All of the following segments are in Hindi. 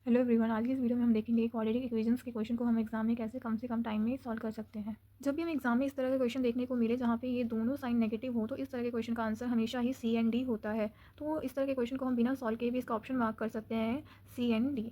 हेलो एवरीवन, आज की इस वीडियो में हम देखेंगे क्वाड्रेटिक इक्वेशंस के क्वेश्चन को हम एग्जाम में कैसे कम से कम टाइम में सॉल्व कर सकते हैं। जब भी हम एग्जाम में इस तरह के क्वेश्चन देखने को मिले जहाँ पे ये दोनों साइन नेगेटिव हो तो इस तरह के क्वेश्चन का आंसर हमेशा ही सी एंड डी होता है। तो इस तरह के क्वेश्चन को हम बिना सॉल्व किए भी इसका ऑप्शन मार्क कर सकते हैं सी एंड डी।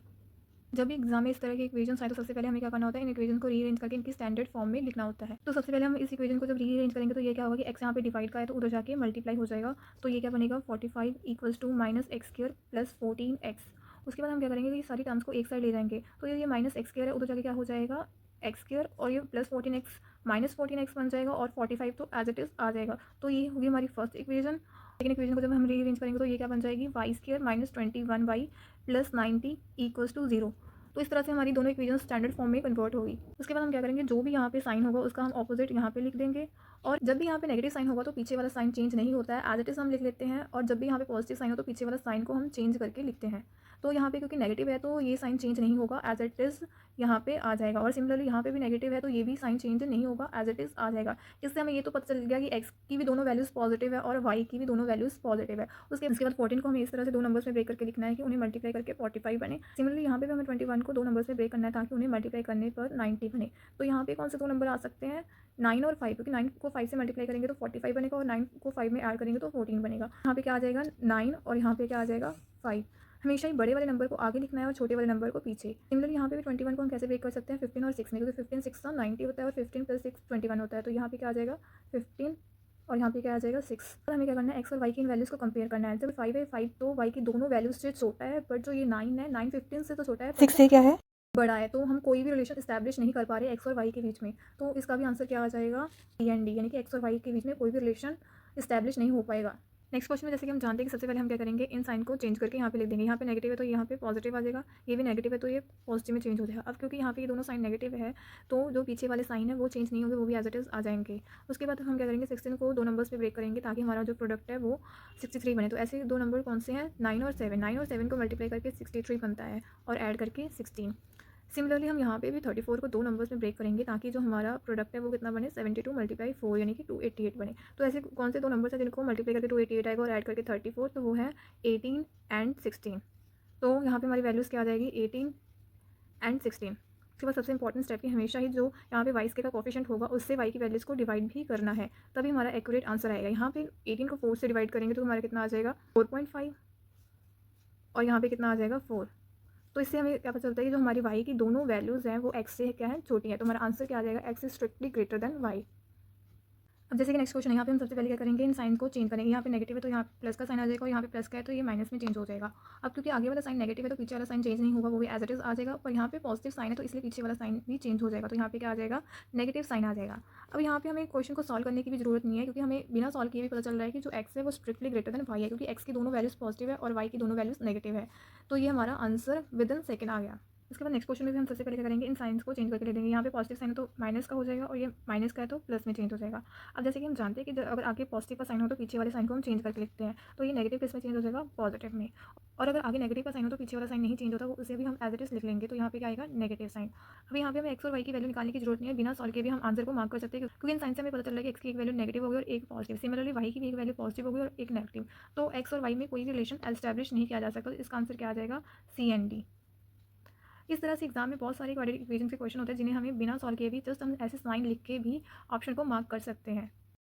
जब भी एग्जाम में इस तरह के इक्वेशन आए तो सबसे पहले हमें क्या करना होता है, इन इक्वेशन को रीअरेंज करके इनकी स्टैंडर्ड फॉर्म में लिखना होता है। तो सबसे पहले हम इस इक्वेशन को जब रीअरेंज करेंगे तो ये क्या होगा कि एक्स यहाँ पे डिवाइड का है तो उधर जाके मल्टीप्लाई हो जाएगा। तो ये क्या बनेगा 45 equals to minus x square plus 14x। उसके बाद हम क्या करेंगे कि सारी टर्म्स को एक साइड ले जाएंगे तो ये माइनस एक्स स्क्वायर है उधर जाके क्या हो जाएगा एक्स स्क्वायर और ये प्लस 14x माइनस 14x बन जाएगा और 45 तो एज इट इज़ आ जाएगा। तो ये होगी हमारी फर्स्ट इक्वेशन। सेकंड इक्वेशन को जब हम रीअरेंज करेंगे तो ये क्या बन जाएगी y square minus 21y plus 90 equals to 0। तो इस तरह से हमारी दोनों इक्वेशन स्टैंडर्ड फॉर्म में कन्वर्ट होगी। उसके बाद हम क्या करेंगे, जो भी यहाँ पे साइन होगा उसका हम ऑपोजिट यहाँ पे लिख देंगे। और जब भी यहाँ पे नेगेटिव साइन होगा तो पीछे वाला साइन चेंज नहीं होता है, एज इट इज़ हम लिख लेते हैं। और जब भी यहाँ पे पॉजिटिव साइन हो तो पीछे वाला साइन को हम चेंज करके लिखते हैं। तो यहाँ पे क्योंकि नेगेटिव है तो ये साइन चेंज नहीं होगा, एज इट इज़ यहाँ पे आ जाएगा। और सिमिलरली यहाँ पे भी नेगेटिव है तो ये भी साइन चेंज नहीं होगा, एज इट इज़ आ जाएगा। इससे हमें ये तो पता चल गया कि एक्स की भी दोनों वैल्यूज़ पॉजिटिव है और वाई की भी दोनों वैल्यूज़ पॉजिटिव है। उसके बाद 14 को हमें इस तरह से दो नंबर्स में ब्रेक करके लिखना है कि उन्हें मल्टीप्लाई करके 45 बने। सिमिलरली यहाँ पे भी हमें 21 को दो नंबर्स में ब्रेक करना है ताकि उन्हें मल्टीप्लाई करने पर 90 बने। तो यहाँ पे कौन से दो नंबर आ सकते हैं, 9 और 5, क्योंकि 9 को 5 से मल्टीप्लाई करेंगे तो 45 बनेगा और 9 को 5 में ऐड करेंगे तो 14 बनेगा। यहाँ पे क्या आ जाएगा 9 और यहाँ पे क्या आ जाएगा 5। हमेशा ही बड़े वाले नंबर को आगे लिखना है और छोटे वाले नंबर को पीछे। सिमिलरली यहाँ पे भी 21 को हम कैसे ब्रेक कर सकते हैं 15 और 6 में, क्योंकि 15 6 का 90 होता है और 15 + 6 21 होता है। तो यहाँ पे क्या आ जाएगा 15 और यहाँ पे क्या आ जाएगा 6। और हमें क्या करना है, एक्स और वाई की इन वैल्यूज़ को कंपेयर करना है। जब 5 है 5 तो वाई की दोनों वैल्यूज से छोटा है, बट जो ये 9 है 9 15 से तो छोटा है, 6 से क्या है बड़ा है। तो हम कोई भी रिलेशन इस्टेब्लिश नहीं कर पा रहे एक्स और वाई के बीच में। तो इसका भी आंसर क्या आ जाएगा डी एंड डी, यानी कि एक्स और वाई के बीच में कोई भी रिलेशन इस्टेब्लिश नहीं हो पाएगा। नेक्स्ट क्वेश्चन में जैसे कि हम जानते हैं कि सबसे पहले हम क्या करेंगे, इन साइन को चेंज करके यहाँ पे लिख देंगे। यहाँ पे नेगेटिव है तो यहाँ पे पॉजिटिव आ जाएगा, ये भी नेगेटिव है तो ये पॉजिटिव में चेंज हो जाएगा। अब क्योंकि यहाँ पे ये दोनों साइन नेगेटिव है तो जो पीछे वाले साइन है वो चेंज नहीं होंगे, वो भी एज इट इज़ आ जाएंगे। उसके बाद हम क्या करेंगे 16 को दो नंबर्स पे ब्रेक करेंगे ताकि हमारा जो प्रोडक्ट है वो 63 बने। तो ऐसे दो नंबर कौन से हैं 9 और 7। 9 और 7 को मल्टीप्लाई करके 63 बनता है और ऐड करके 16। सिमिलरली हम यहाँ पे भी 34 को दो नंबर्स में ब्रेक करेंगे ताकि जो हमारा प्रोडक्ट है वो कितना बने 72 × 4 यानी कि 288 बने। तो ऐसे कौन से दो नंबर्स हैं जिनको मल्टीप्लाई करके 288 आएगा और ऐड करके 34, तो वो है 18 एंड 16। तो यहाँ पे हमारी वैल्यूज़ क्या आ जाएगी 18 एंड 16। उसके बाद सबसे इंपॉर्टेंट स्टेप कि हमेशा ही जो यहाँ पे वाई स्क्वायर का कोफिशिएंट होगा उससे वाई की वैल्यूज़ को डिवाइड भी करना है, तभी हमारा एक्यूरेट आंसर आएगा। यहाँ पे 18 को 4 से डिवाइड करेंगे तो हमारा कितना आ जाएगा 4.5 और यहाँ पे कितना आ जाएगा 4। तो इससे हमें क्या पता चलता है कि जो हमारी वाई की दोनों वैल्यूज़ हैं वो एक्स से क्या है छोटी है। तो हमारा आंसर क्या आ जाएगा x is strictly greater than y. अब जैसे कि नेक्स्ट क्वेश्चन है, यहाँ पे हम सबसे पहले क्या करेंगे, इन साइन को चेंज करेंगे। यहाँ पे नेगेटिव है तो यहाँ प्लस का साइन आ जाएगा और यहाँ पे प्लस का है तो ये माइनस में चेंज हो जाएगा। अब क्योंकि आगे वाला साइन नेगेटिव है तो पीछे वाला साइन चेंज नहीं होगा, वो भी एज इट इज़ आ जाएगा। पर यहाँ पे पॉजिटिव साइन है तो इसलिए पीछे वाला साइन भी चेंज हो जाएगा। तो यहाँ पे क्या आ जाएगा नेगेटिव साइन आ जाएगा। अब यहाँ पे हमें क्वेश्चन को सॉल्व करने की भी जरूरत नहीं है, क्योंकि हमें बिना सॉल्व किए भी पता चल रहा है कि जो एक्स है वो स्ट्रिक्टली ग्रेटर देन वाई है, क्योंकि एक्स की दोनों वैल्यूज़ पॉजिटिव है और वाई की दोनों वैल्यूज़ नेगेटिव है। तो ये हमारा आंसर विद इन सेकेंड आ गया। उसके बाद नेक्स्ट क्वेश्चन में भी हम सबसे पहले क्या करेंगे, इन साइंस को चेंज करके ले देंगे। यहाँ पे पॉजिटिव साइन है तो माइनस का हो जाएगा और ये माइनस का है तो प्लस में चेंज हो जाएगा। अब जैसे कि हम जानते हैं कि अगर आगे पॉजिटिव का साइन हो तो पीछे वाले साइन को हम चेंज करके लिखते हैं, तो ये नेगेटिव किस में चेंज हो जाएगा पॉजिटिव में। और अगर आगे नेगेटिव का साइन हो तो पीछे वाला साइन नहीं चेंज होता, वो उसे भी हम एज इट इज़ लिख लेंगे। तो यहाँ पे क्या आएगा नेगेटिव साइन। अब यहाँ पे हमें एक्स और वाई की वैल्यू निकालने की जरूरत नहीं है, बिना सॉल्व के भी हम आंसर को मार्क कर सकते हैं, क्योंकि इन साइन से हमें पता चल रहा है कि एक्स की एक वैल्यू नेगेटिव होगी और एक पॉजिटिव। सिमिलरली वाई की भी एक वैल्यू पॉजिटिव होगी और एक नेगेटिव। तो एक्स और वाई में कोई भी रिलेशन एस्टैब्लिश नहीं किया जा सकता। इसका आंसर क्या आ जाएगा सी एंड डी। इस तरह से एग्जाम में बहुत सारे क्वाड्रेटिक इक्वेशन के क्वेश्चन होते हैं जिन्हें हमें बिना सॉल्व किए भी जस्ट हम ऐसे साइन लिख के भी ऑप्शन को मार्क कर सकते हैं।